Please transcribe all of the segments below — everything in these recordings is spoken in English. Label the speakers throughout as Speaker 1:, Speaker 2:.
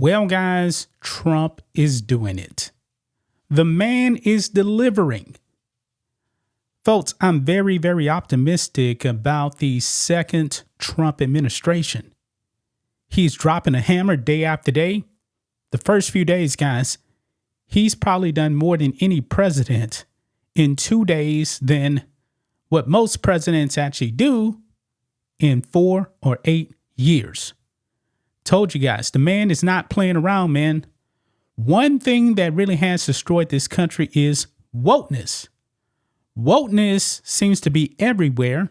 Speaker 1: Well, guys, Trump is doing it. The man is delivering. Folks, I'm very, very optimistic about the second Trump administration. He's dropping a hammer day after day. The first few days, guys, he's probably done more than any president in 2 days than what most presidents actually do in 4 or 8 years. Told you guys, the man is not playing around, man. One thing that really has destroyed this country is wokeness. Wokeness seems to be everywhere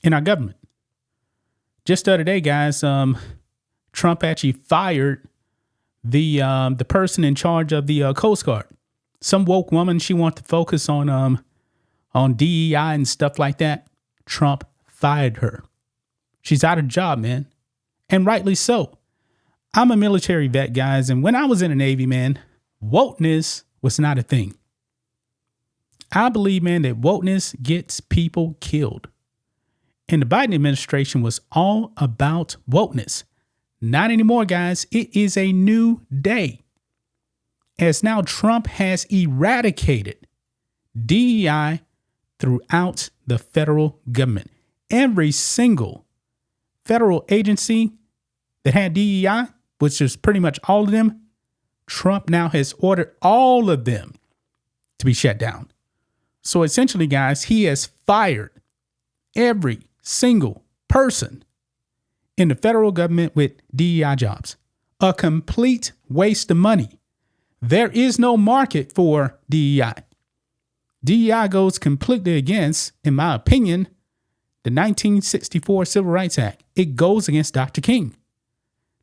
Speaker 1: in our government. Just the other day, guys, Trump actually fired the person in charge of the Coast Guard. Some woke woman, she wanted to focus on DEI and stuff like that. Trump fired her. She's out of job, man. And rightly so. I'm a military vet, guys, and when I was in the Navy, man, wokeness was not a thing. I believe, man, that wokeness gets people killed. And the Biden administration was all about wokeness. Not anymore, guys. It is a new day. As now Trump has eradicated DEI throughout the federal government. Every single federal agency that had DEI, which is pretty much all of them, Trump now has ordered all of them to be shut down. So essentially, guys, he has fired every single person in the federal government with DEI jobs. A complete waste of money. There is no market for DEI. DEI goes completely against, in my opinion, the 1964 Civil Rights Act. It goes against Dr. King.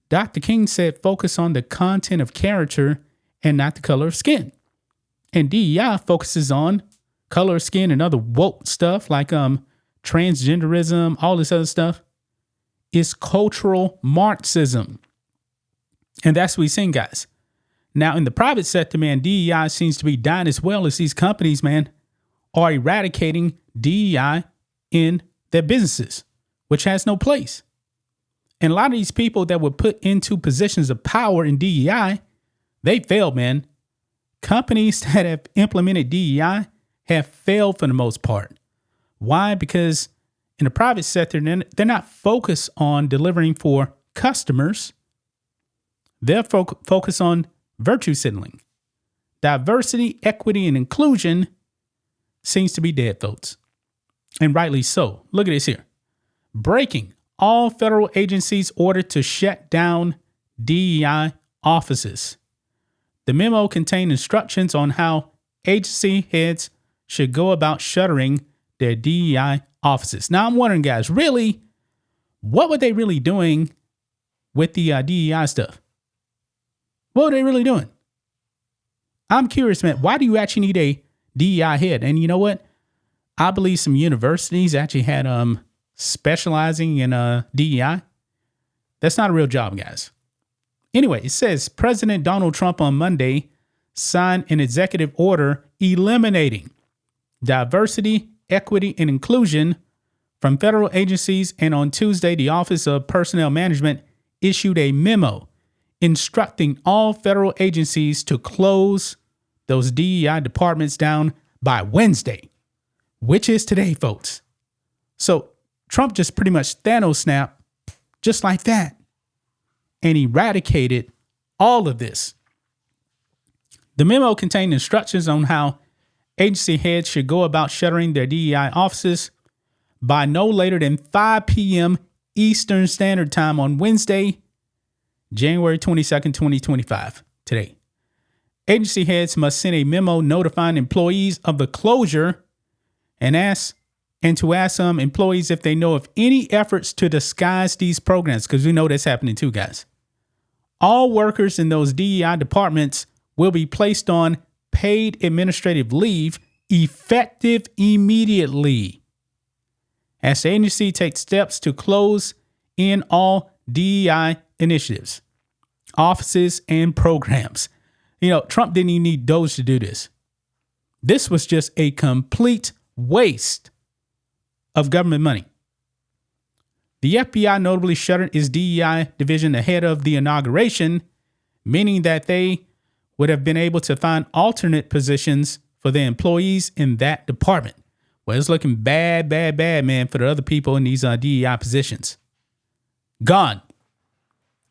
Speaker 1: Dr. King said focus on the content of character and not the color of skin. And DEI focuses on color of skin and other woke stuff like transgenderism, all this other stuff. It's cultural Marxism. And that's what we've seen, guys. Now, in the private sector, man, DEI seems to be dying as well as these companies, man, are eradicating DEI in their businesses, which has no place. And a lot of these people that were put into positions of power in DEI, they failed, man. Companies that have implemented DEI have failed for the most part. Why? Because in the private sector, they're not focused on delivering for customers. They're focused on virtue signaling. Diversity, equity, and inclusion seems to be dead, folks. And rightly so. Look at this here. Breaking. All federal agencies ordered to shut down DEI offices. The memo contained instructions on how agency heads should go about shuttering their DEI offices. Now, I'm wondering, guys, really, what were they really doing with the DEI stuff? What were they really doing? I'm curious, man. Why do you actually need a DEI head? And you know what? I believe some universities actually had specializing in DEI. That's not a real job, guys. Anyway, it says President Donald Trump on Monday signed an executive order eliminating diversity, equity, and inclusion from federal agencies. And on Tuesday, the Office of Personnel Management issued a memo instructing all federal agencies to close those DEI departments down by Wednesday, which is today, folks. So Trump just pretty much Thanos snapped just like that and eradicated all of this. The memo contained instructions on how agency heads should go about shuttering their DEI offices by no later than 5 p.m. Eastern Standard Time on Wednesday, January 22nd, 2025, today. Agency heads must send a memo notifying employees of the closure and to ask some employees if they know of any efforts to disguise these programs, because we know that's happening too, guys. All workers in those DEI departments will be placed on paid administrative leave effective immediately as the agency takes steps to close in all DEI initiatives, offices, and programs. You know, Trump didn't even need those to do this. This was just a complete waste of government money. The FBI notably shuttered its DEI division ahead of the inauguration, meaning that they would have been able to find alternate positions for the employees in that department. Well, it's looking bad, man, for the other people in these DEI positions. Gone.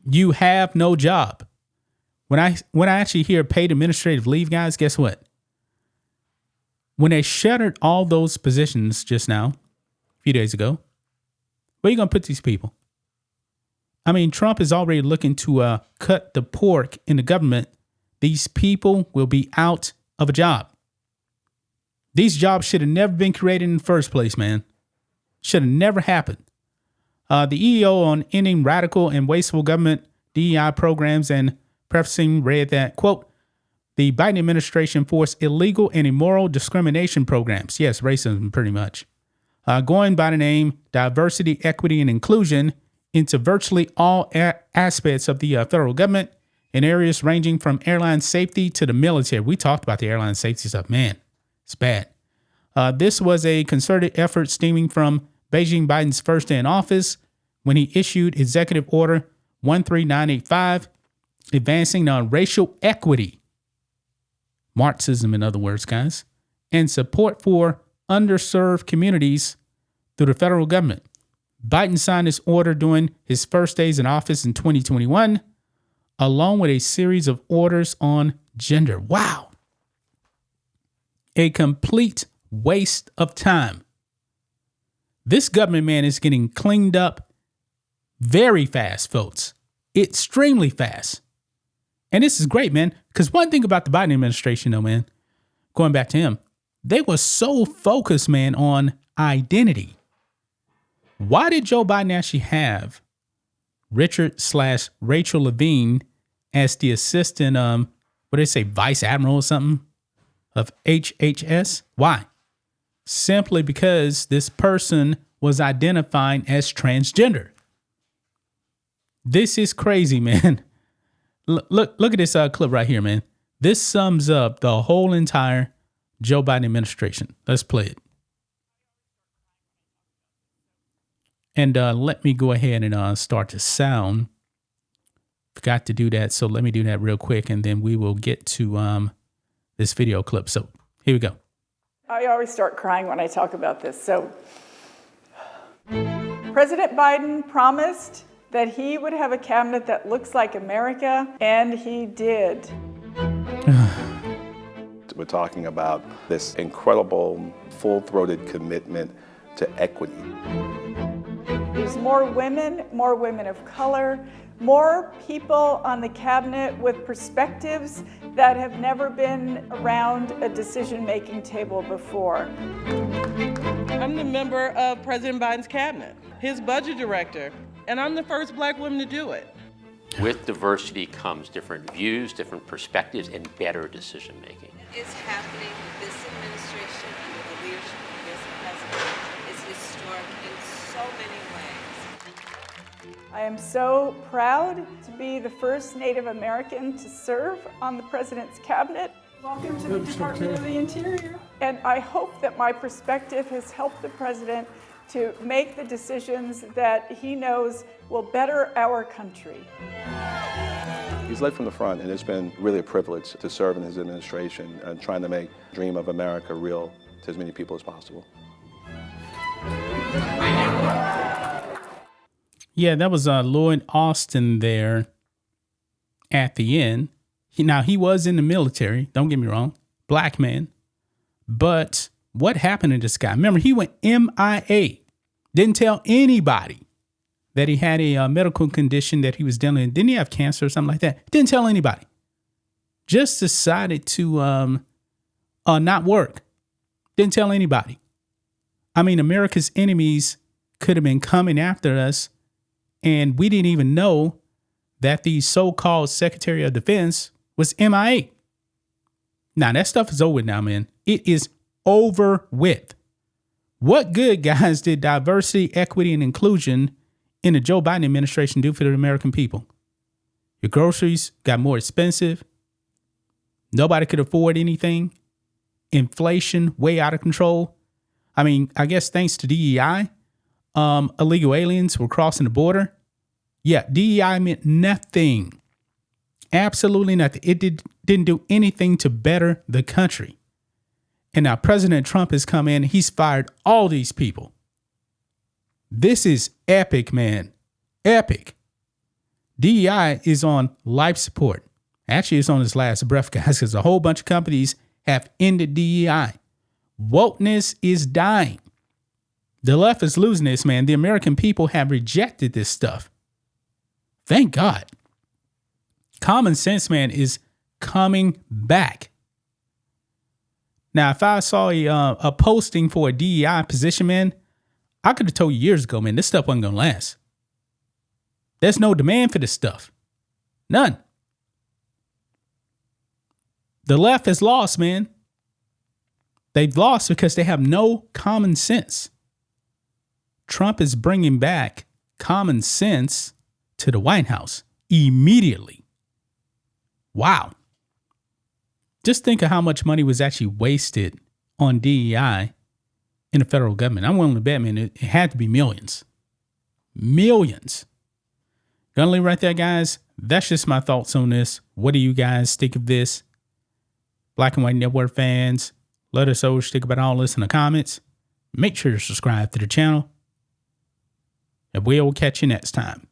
Speaker 1: You have no job. When I actually hear paid administrative leave, guys, guess what? When they shuttered all those positions just now, a few days ago, where are you going to put these people? I mean, Trump is already looking to cut the pork in the government. These people will be out of a job. These jobs should have never been created in the first place, man. Should have never happened. The EEO on ending radical and wasteful government DEI programs and prefacing read that, quote, the Biden administration forced illegal and immoral discrimination programs. Yes, racism, pretty much. Going by the name diversity, equity, and inclusion into virtually all aspects of the federal government in areas ranging from airline safety to the military. We talked about the airline safety stuff. Man, it's bad. This was a concerted effort stemming from Beijing Biden's first day in office when he issued Executive Order 13985, advancing on racial equity, Marxism in other words, guys, and support for underserved communities through the federal government. Biden signed this order during his first days in office in 2021, along with a series of orders on gender. Wow. A complete waste of time. This government, man, is getting cleaned up very fast, folks. Extremely fast. And this is great, man, because one thing about the Biden administration, though, man, going back to him, they were so focused, man, on identity. Why did Joe Biden actually have Richard/Rachel Levine as the assistant, what did they say, vice admiral or something of HHS? Why? Simply because this person was identifying as transgender. This is crazy, man. Look at this clip right here, man. This sums up the whole entire Joe Biden administration. Let's play it. And let me go ahead and start the sound. Forgot to do that, so let me do that real quick, and then we will get to this video clip. So here we go.
Speaker 2: I always start crying when I talk about this. So President Biden promised that he would have a cabinet that looks like America, and he did.
Speaker 3: We're talking about this incredible, full-throated commitment to equity.
Speaker 2: There's more women of color, more people on the cabinet with perspectives that have never been around a decision-making table before.
Speaker 4: I'm the member of President Biden's cabinet, his budget director, and I'm the first black woman to do it.
Speaker 5: With diversity comes different views, different perspectives, and better decision-making.
Speaker 6: Is happening with this administration and with the leadership of this president is historic in so many ways.
Speaker 2: I am so proud to be the first Native American to serve on the president's cabinet. Welcome to the Department of the Interior. And I hope that my perspective has helped the president to make the decisions that he knows will better our country.
Speaker 3: He's led from the front, and it's been really a privilege to serve in his administration and trying to make the dream of America real to as many people as possible.
Speaker 1: Yeah, that was Lloyd Austin there at the end. He was in the military, don't get me wrong, black man. But what happened to this guy? Remember, he went MIA. Didn't tell anybody that he had a medical condition that he was dealing with. Didn't he have cancer or something like that? Didn't tell anybody. Just decided to not work. Didn't tell anybody. I mean, America's enemies could have been coming after us, and we didn't even know that the so-called Secretary of Defense was MIA. Now, that stuff is over with now, man. It is over with. What good, guys, did diversity, equity, and inclusion in the Joe Biden administration do for the American people? Your groceries got more expensive. Nobody could afford anything. Inflation way out of control. I mean, I guess thanks to DEI, illegal aliens were crossing the border, yeah, DEI meant nothing. Absolutely nothing. It didn't do anything to better the country. And now President Trump has come in. He's fired all these people. This is epic, man. Epic. DEI is on life support. Actually, it's on his last breath, guys, because a whole bunch of companies have ended DEI. Wokeness is dying. The left is losing this, man. The American people have rejected this stuff. Thank God. Common sense, man, is coming back. Now, if I saw a posting for a DEI position, man, I could have told you years ago, man, this stuff wasn't going to last. There's no demand for this stuff. None. The left has lost, man. They've lost because they have no common sense. Trump is bringing back common sense to the White House immediately. Wow. Just think of how much money was actually wasted on DEI in the federal government. I'm willing to bet, man, it had to be millions. Millions. Gonna leave right there, guys. That's just my thoughts on this. What do you guys think of this? Black and White Network fans, let us know what you think about all this in the comments. Make sure to subscribe to the channel. And we'll catch you next time.